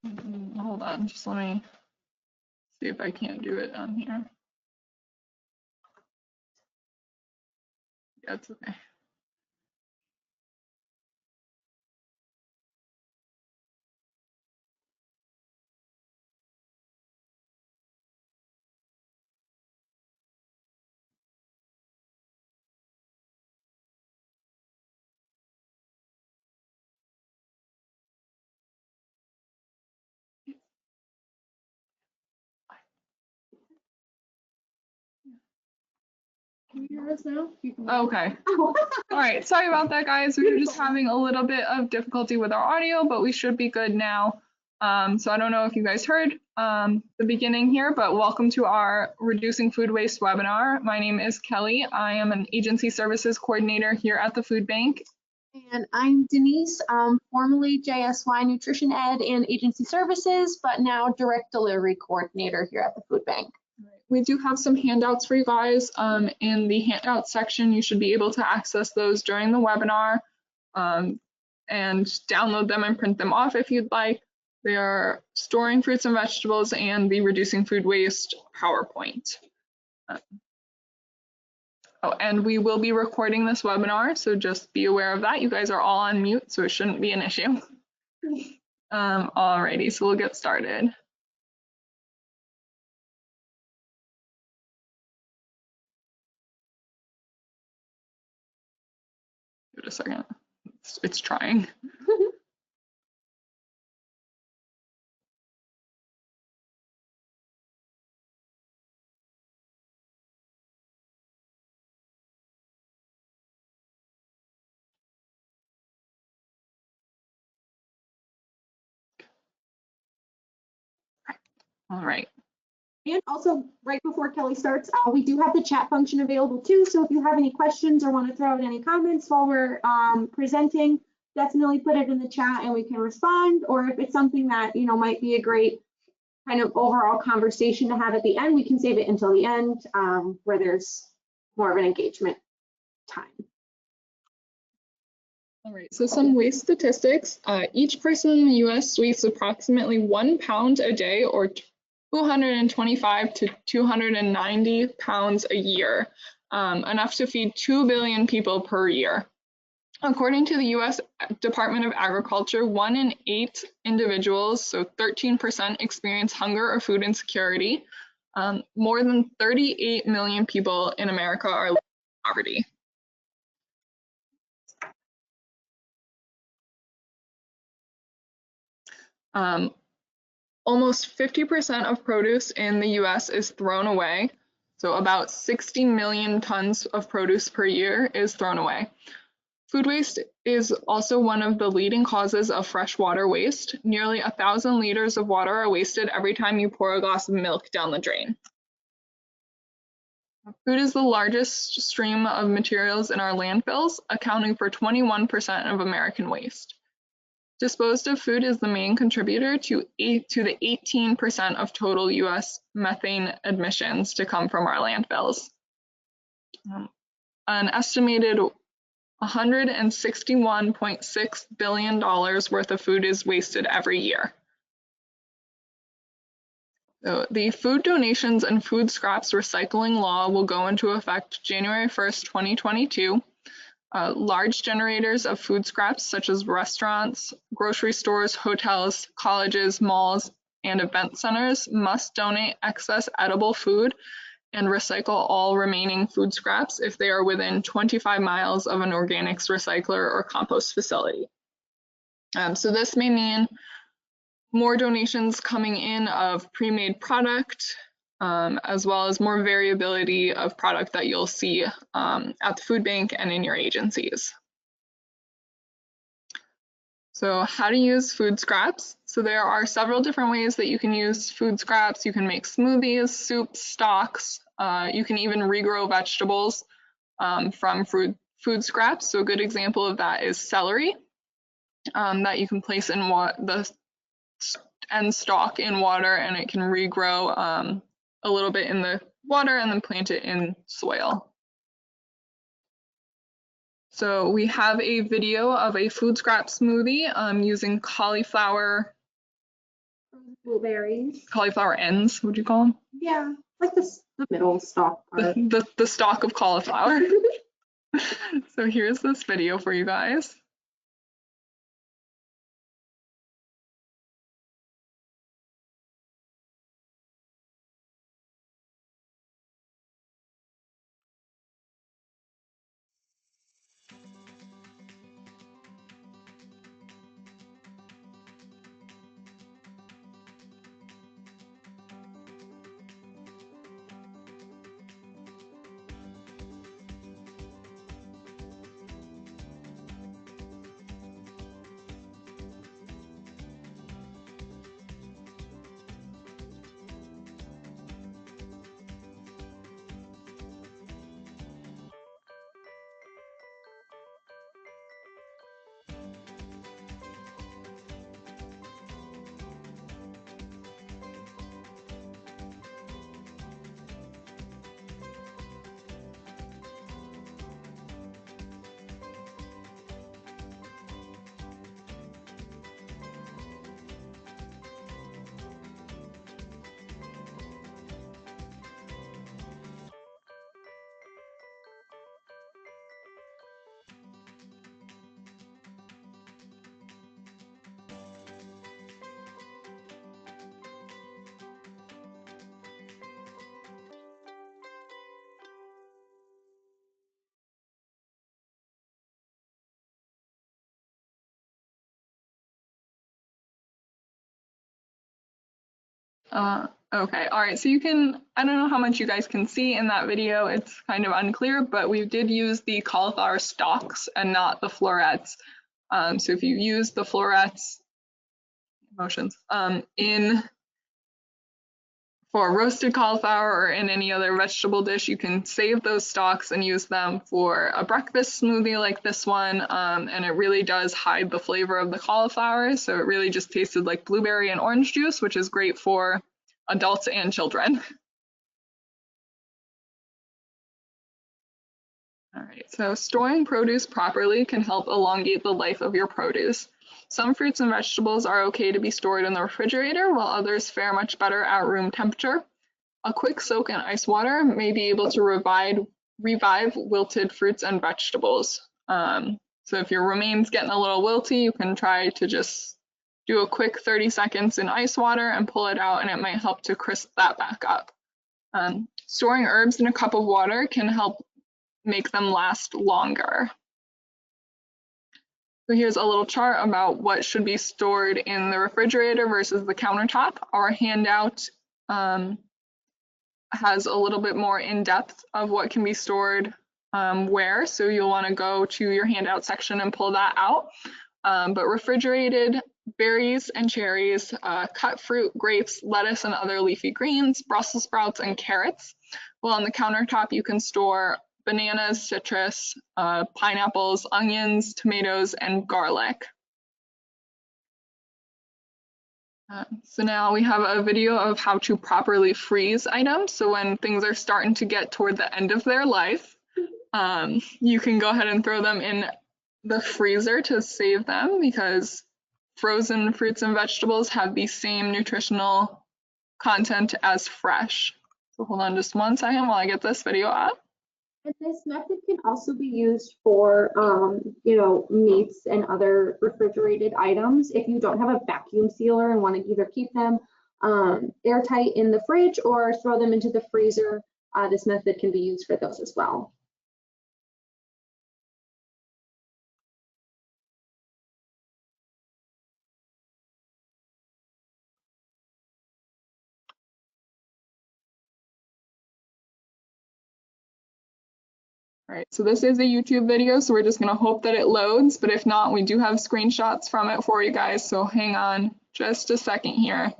Hold on, just let me see if I can't do it on here. Yeah, it's okay. Can you hear us now? Okay. All right, sorry about that, guys. We were just having a little bit of difficulty with our audio, but we should be good now. So I don't know if you guys heard the beginning here, but welcome to our Reducing Food Waste webinar. My name is Kelly. I am an agency services coordinator here at the food bank. And I'm Denise, formerly JSY Nutrition Ed and Agency Services, but now Direct Delivery Coordinator here at the food bank. We do have some handouts for you guys. In the handout section, you should be able to access those during the webinar and download them and print them off if you'd like. They are storing fruits and vegetables and the reducing food waste PowerPoint. Oh, and we will be recording this webinar, so just be aware of that. You guys are all on mute, so it shouldn't be an issue. Alrighty, so we'll get started. Give it a second. It's trying. All right. And also, right before Kelly starts, we do have the chat function available too. So if you have any questions or want to throw out any comments while we're presenting, definitely put it in the chat and we can respond. Or if it's something that, you know, might be a great kind of overall conversation to have at the end, we can save it until the end where there's more of an engagement time. All right, so some waste statistics. Each person in the US wastes approximately 1 pound a day, or 225 to 290 pounds a year, enough to feed 2 billion people per year. According to the US Department of Agriculture, 1 in 8 individuals, so 13%, experience hunger or food insecurity. More than 38 million people in America are living in poverty. Almost 50% of produce in the US is thrown away. So about 60 million tons of produce per year is thrown away. Food waste is also one of the leading causes of freshwater waste. Nearly 1,000 liters of water are wasted every time you pour a glass of milk down the drain. Food is the largest stream of materials in our landfills, accounting for 21% of American waste. Disposed of food is the main contributor to the 18% of total US methane emissions to come from our landfills. An estimated $161.6 billion worth of food is wasted every year. So the Food Donations and Food Scraps Recycling Law will go into effect January 1st, 2022. Large generators of food scraps, such as restaurants, grocery stores, hotels, colleges, malls, and event centers, must donate excess edible food and recycle all remaining food scraps if they are within 25 miles of an organics recycler or compost facility. So this may mean more donations coming in of pre-made product, as well as more variability of product that you'll see at the food bank and in your agencies. So how to use food scraps. So there are several different ways that you can use food scraps. You can make smoothies, soups, stocks. You can even regrow vegetables from food scraps. So a good example of that is celery that you can place in the end stalk in water, and it can regrow a little bit in the water and then plant it in soil. So we have a video of a food scrap smoothie using cauliflower Blueberries. cauliflower ends, would you call them? Yeah, like the middle stalk part. The stalk of cauliflower. So here's this video for you guys. Okay, all right, so you can, I don't know how much you guys can see in that video, it's kind of unclear, but we did use the cauliflower stalks and not the florets. So if you use the florets, in for roasted cauliflower or in any other vegetable dish, you can save those stalks and use them for a breakfast smoothie like this one, and it really does hide the flavor of the cauliflower, so it really just tasted like blueberry and orange juice, which is great for adults and children. All right, so storing produce properly can help elongate the life of your produce. Some fruits and vegetables are okay to be stored in the refrigerator, while others fare much better at room temperature. A quick soak in ice water may be able to revive wilted fruits and vegetables. So if your romaines getting a little wilty, you can try to just do a quick 30 seconds in ice water and pull it out, and it might help to crisp that back up. Storing herbs in a cup of water can help make them last longer. So here's a little chart about what should be stored in the refrigerator versus the countertop. Our handout has a little bit more in depth of what can be stored where, so you'll want to go to your handout section and pull that out. But refrigerated berries and cherries, cut fruit, grapes, lettuce and other leafy greens, Brussels sprouts and carrots. While on the countertop you can store bananas, citrus, pineapples, onions, tomatoes, and garlic. So now we have a video of how to properly freeze items. So when things are starting to get toward the end of their life, you can go ahead and throw them in the freezer to save them, because frozen fruits and vegetables have the same nutritional content as fresh. So hold on just one second while I get this video up. And this method can also be used for, meats and other refrigerated items. If you don't have a vacuum sealer and want to either keep them airtight in the fridge or throw them into the freezer, this method can be used for those as well. All right, so this is a YouTube video, so we're just gonna hope that it loads, but if not, we do have screenshots from it for you guys, so hang on just a second here.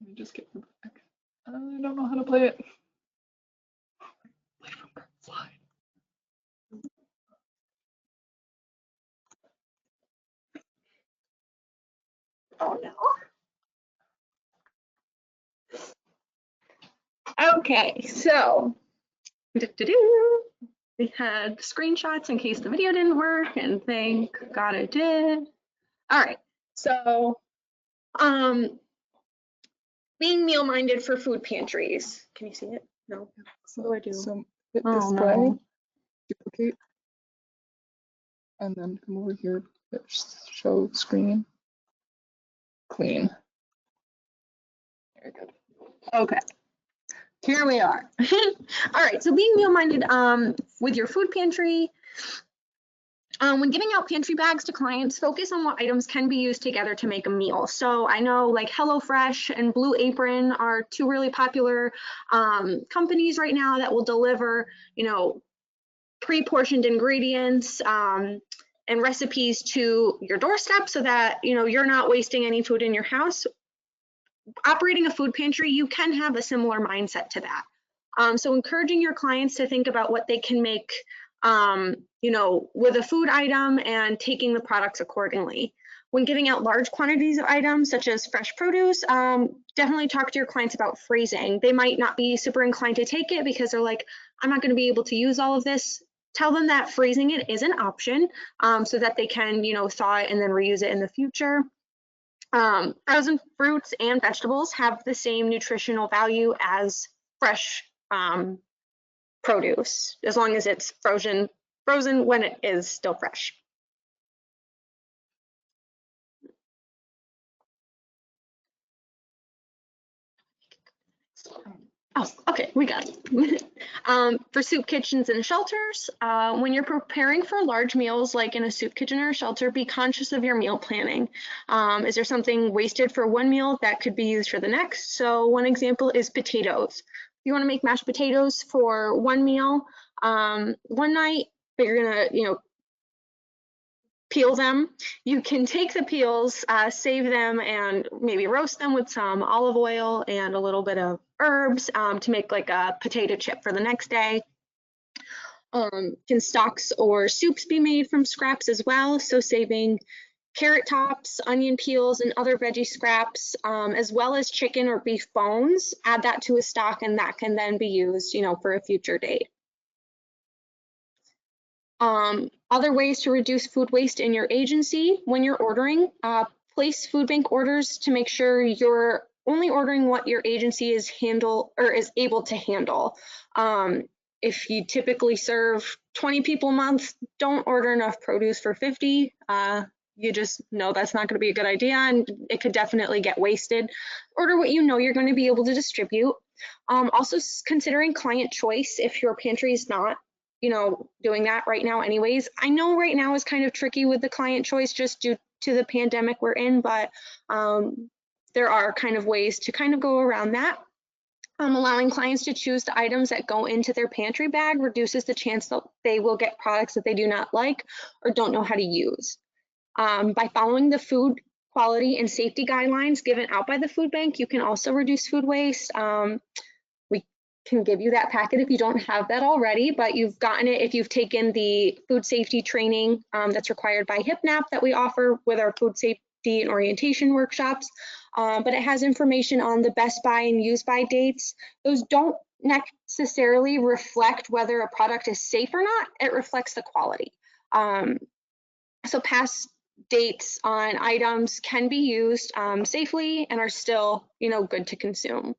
me just get the back. I don't know how to play it. Play from that slide. Oh no. Okay, so we had screenshots in case the video didn't work, and thank God it did. All right, so being meal-minded for food pantries. Can you see it? No. What do I do? So hit Oh, display, no. duplicate, and then come over here, hit show screen, clean. Very good. Okay. Here we are. All right, so being meal-minded with your food pantry. When giving out pantry bags to clients, focus on what items can be used together to make a meal. So I know like HelloFresh and Blue Apron are two really popular companies right now that will deliver, you know, pre-portioned ingredients and recipes to your doorstep so that, you know, you're not wasting any food in your house. Operating a food pantry, you can have a similar mindset to that. So encouraging your clients to think about what they can make, you know, with a food item and taking the products accordingly. When giving out large quantities of items, such as fresh produce, definitely talk to your clients about freezing. They might not be super inclined to take it because they're like, I'm not going to be able to use all of this. Tell them that freezing it is an option so that they can, you know, thaw it and then reuse it in the future. Frozen fruits and vegetables have the same nutritional value as fresh produce, as long as it's frozen when it is still fresh. Oh, okay, we got it. For soup kitchens and shelters, when you're preparing for large meals, like in a soup kitchen or a shelter, be conscious of your meal planning. Is there something wasted for one meal that could be used for the next? So one example is potatoes. If you want to make mashed potatoes for one meal, one night, but you're gonna, you know, peel them. You can take the peels, save them, and maybe roast them with some olive oil and a little bit of herbs to make like a potato chip for the next day. Can stocks or soups be made from scraps as well? So saving carrot tops, onion peels, and other veggie scraps, as well as chicken or beef bones, add that to a stock, and that can then be used, you know, for a future date. Other ways to reduce food waste in your agency when you're ordering, place food bank orders to make sure you're only ordering what your agency is able to handle. If you typically serve 20 people a month, don't order enough produce for 50. You just know that's not going to be a good idea, and it could definitely get wasted. Order what you know you're going to be able to distribute. Also considering client choice if your pantry is not, you know, doing that right now anyways. I know right now is kind of tricky with the client choice just due to the pandemic we're in, but there are kind of ways to kind of go around that. Allowing clients to choose the items that go into their pantry bag reduces the chance that they will get products that they do not like or don't know how to use. By following the food quality and safety guidelines given out by the food bank, you can also reduce food waste. We can give you that packet if you don't have that already, but you've gotten it if you've taken the food safety training that's required by HIPNAP that we offer with our food safety and orientation workshops. But it has information on the best by and use by dates. Those don't necessarily reflect whether a product is safe or not. It reflects the quality. So past dates on items can be used safely and are still, you know, good to consume.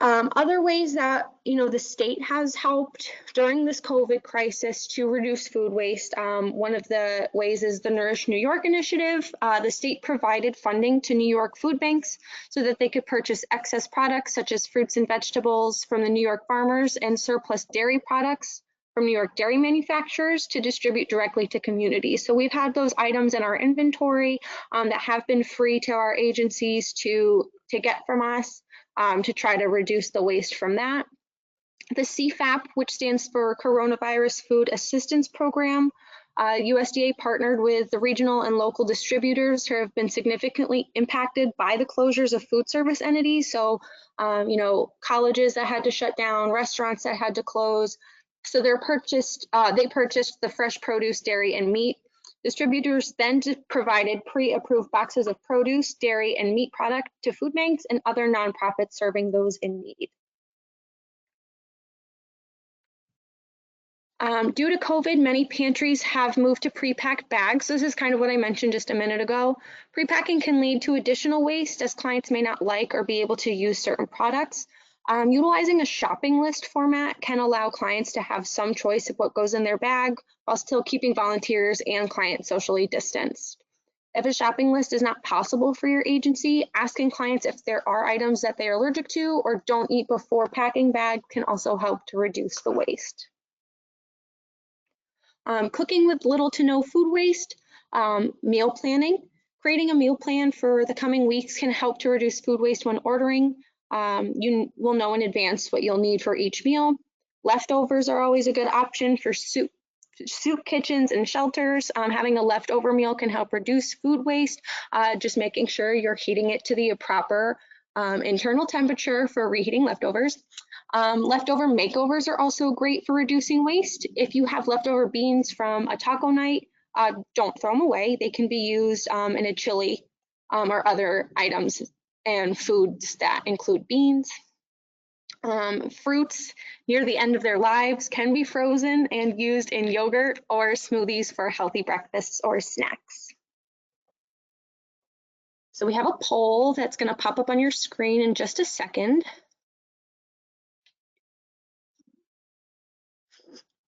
Other ways that, you know, the state has helped during this COVID crisis to reduce food waste. One of the ways is the Nourish New York initiative. The state provided funding to New York food banks so that they could purchase excess products such as fruits and vegetables from the New York farmers and surplus dairy products from New York dairy manufacturers to distribute directly to communities. So we've had those items in our inventory that have been free to our agencies to get from us. To try to reduce the waste from that. The CFAP, which stands for Coronavirus Food Assistance Program, USDA partnered with the regional and local distributors who have been significantly impacted by the closures of food service entities. So, colleges that had to shut down, restaurants that had to close. So they purchased the fresh produce, dairy, and meat. Distributors then provided pre-approved boxes of produce, dairy, and meat product to food banks and other nonprofits serving those in need. Due to COVID, many pantries have moved to pre-packed bags. This is kind of what I mentioned just a minute ago. Pre-packing can lead to additional waste as clients may not like or be able to use certain products. Utilizing a shopping list format can allow clients to have some choice of what goes in their bag while still keeping volunteers and clients socially distanced. If a shopping list is not possible for your agency, asking clients if there are items that they are allergic to or don't eat before packing bags can also help to reduce the waste. Cooking with little to no food waste, meal planning. Creating a meal plan for the coming weeks can help to reduce food waste when ordering. You will know in advance what you'll need for each meal. Leftovers are always a good option for soup kitchens and shelters. Having a leftover meal can help reduce food waste, just making sure you're heating it to the proper internal temperature for reheating leftovers. Leftover makeovers are also great for reducing waste. If you have leftover beans from a taco night, don't throw them away. They can be used in a chili or other items and foods that include beans. Fruits near the end of their lives can be frozen and used in yogurt or smoothies for healthy breakfasts or snacks. So we have a poll that's going to pop up on your screen in just a second.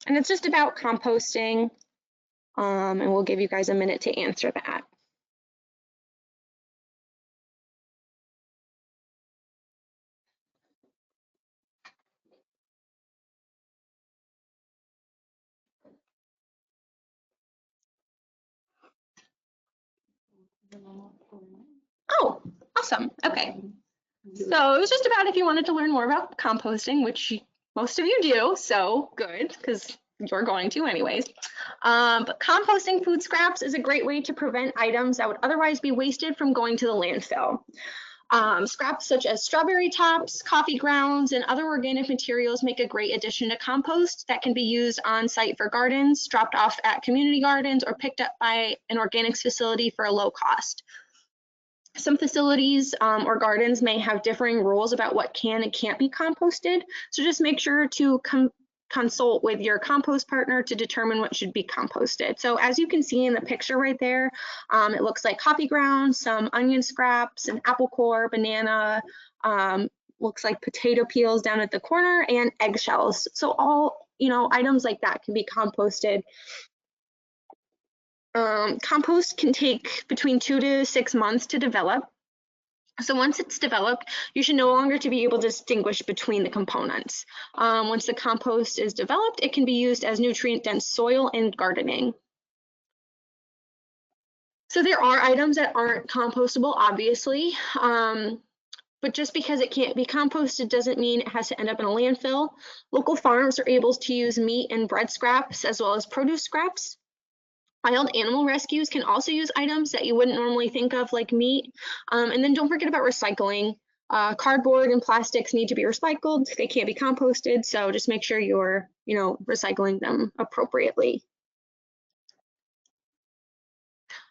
And it's just about composting, and we'll give you guys a minute to answer that. Oh, awesome. Okay. So it was just about if you wanted to learn more about composting, which most of you do, so good, because you're going to anyways. But composting food scraps is a great way to prevent items that would otherwise be wasted from going to the landfill. Scraps such as strawberry tops, coffee grounds, and other organic materials make a great addition to compost that can be used on site for gardens, dropped off at community gardens, or picked up by an organics facility for a low cost. Some facilities or gardens may have differing rules about what can and can't be composted, so just make sure to consult with your compost partner to determine what should be composted. So as you can see in the picture right there, it looks like coffee grounds, some onion scraps, an apple core, banana, looks like potato peels down at the corner, and eggshells. So all items like that can be composted. Compost can take between 2 to 6 months to develop. So once it's developed, you should no longer be able to distinguish between the components. Once the compost is developed, it can be used as nutrient-dense soil in gardening. So there are items that aren't compostable, obviously, but just because it can't be composted doesn't mean it has to end up in a landfill. Local farms are able to use meat and bread scraps as well as produce scraps. Wild animal rescues can also use items that you wouldn't normally think of, like meat. And then don't forget about recycling. Cardboard and plastics need to be recycled. They can't be composted, so just make sure you're, recycling them appropriately.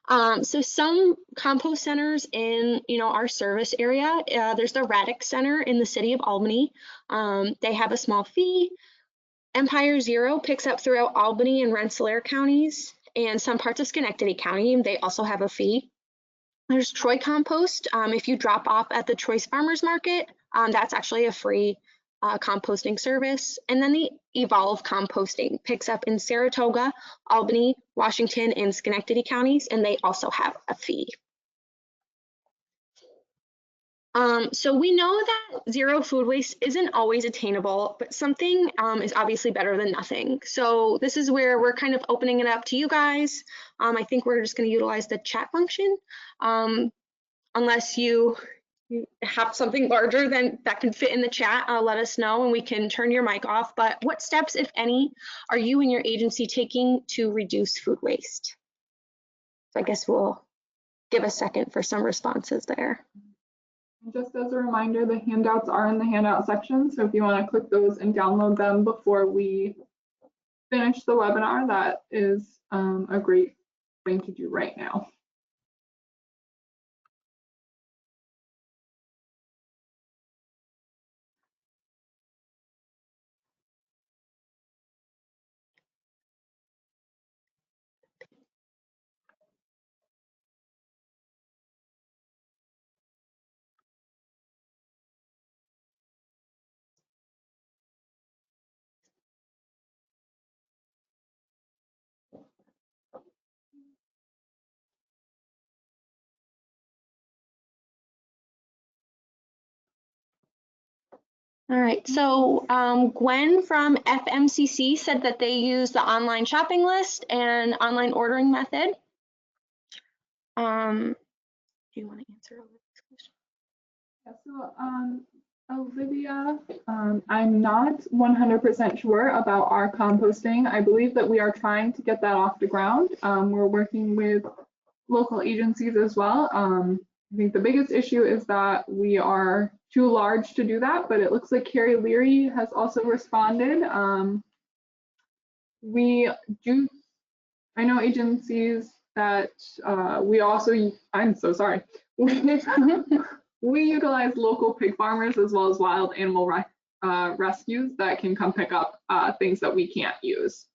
So some compost centers in, our service area, there's the Raddick Center in the city of Albany. They have a small fee. Empire Zero picks up throughout Albany and Rensselaer counties, and some parts of Schenectady County. They also have a fee. There's Troy Compost. If you drop off at the Troy's Farmers Market, that's actually a free composting service. And then the Evolve Composting picks up in Saratoga, Albany, Washington, and Schenectady counties, and they also have a fee. So we know that zero food waste isn't always attainable, but something is obviously better than nothing. So this is where we're kind of opening it up to you guys. I think we're just going to utilize the chat function, unless you you have something larger than that can fit in the chat, let us know and we can turn your mic off. But what steps, if any, are you and your agency taking to reduce food waste? So I guess we'll give a second for some responses there. Just as a reminder, the handouts are in the handout section, so if you want to click those and download them before we finish the webinar, that is a great thing to do right now. All right, so Gwen from FMCC said that they use the online shopping list and online ordering method. Do you want to answer all this question? Yeah, so Olivia, I'm not 100% sure about our composting. I believe that we are trying to get that off the ground. We're working with local agencies as well. I think the biggest issue is that we are too large to do that, but it looks like Carrie Leary has also responded. We do, I know agencies that we also, I'm so sorry. We utilize local pig farmers as well as wild animal rescues that can come pick up things that we can't use.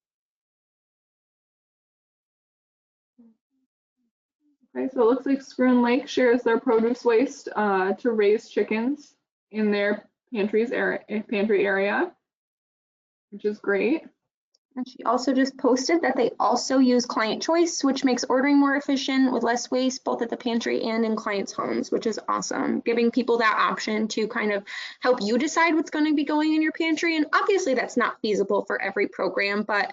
Okay, so it looks like Schroon Lake shares their produce waste to raise chickens in their pantry area, which is great. And she also just posted that they also use client choice, which makes ordering more efficient with less waste, both at the pantry and in clients' homes, which is awesome. Giving people that option to kind of help you decide what's going to be going in your pantry. And obviously that's not feasible for every program, but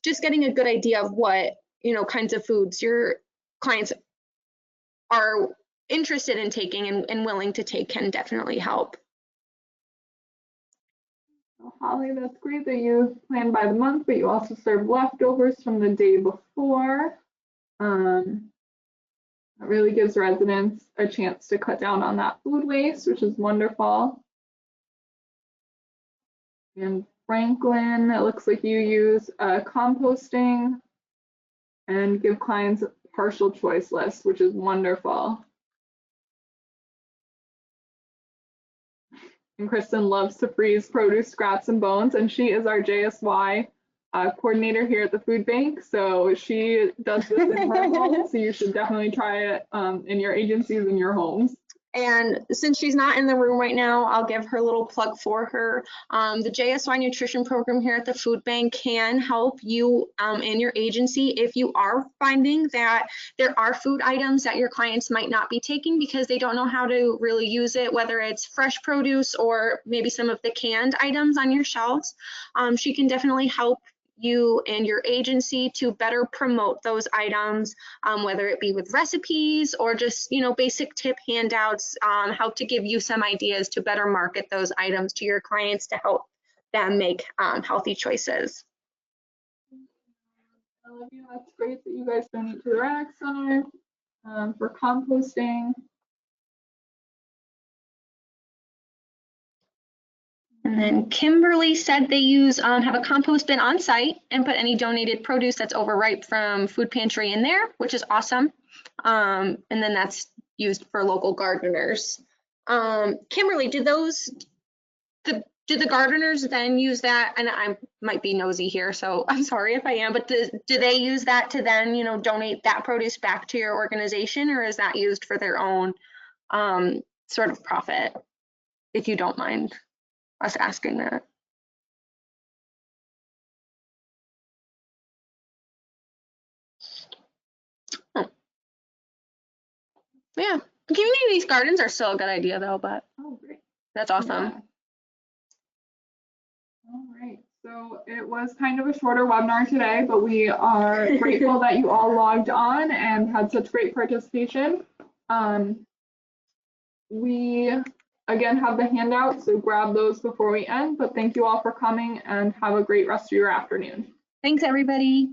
just getting a good idea of what, kinds of foods your clients are interested in taking and willing to take can definitely help. So Holly, that's great that you plan by the month, but you also serve leftovers from the day before. That really gives residents a chance to cut down on that food waste, which is wonderful. And Franklin, it looks like you use composting and give clients a partial choice list, which is wonderful. And Kristen loves to freeze produce scraps and bones, and she is our JSY coordinator here at the food bank. So she does this in her home, so you should definitely try it in your agencies and your homes. And since she's not in the room right now, I'll give her a little plug for her. The JSY nutrition program here at the food bank can help you and your agency if you are finding that there are food items that your clients might not be taking because they don't know how to really use it, whether it's fresh produce or maybe some of the canned items on your shelves. She can definitely help you and your agency to better promote those items, whether it be with recipes or just, basic tip handouts, how to give you some ideas to better market those items to your clients to help them make healthy choices. Olivia, that's great that you guys donate to the Rec Center for composting. And then Kimberly said they use have a compost bin on site and put any donated produce that's overripe from food pantry in there, which is awesome. And then that's used for local gardeners. Kimberly, do the gardeners then use that? And I might be nosy here, so I'm sorry if I am, but do they use that to then, donate that produce back to your organization, or is that used for their own sort of profit, if you don't mind us asking that? Oh. Yeah, community gardens are still a good idea though, but Great. That's awesome. Yeah. All right, so it was kind of a shorter webinar today, but we are grateful that you all logged on and had such great participation. We again have the handout, so grab those before we end, but thank you all for coming and have a great rest of your afternoon. Thanks, everybody.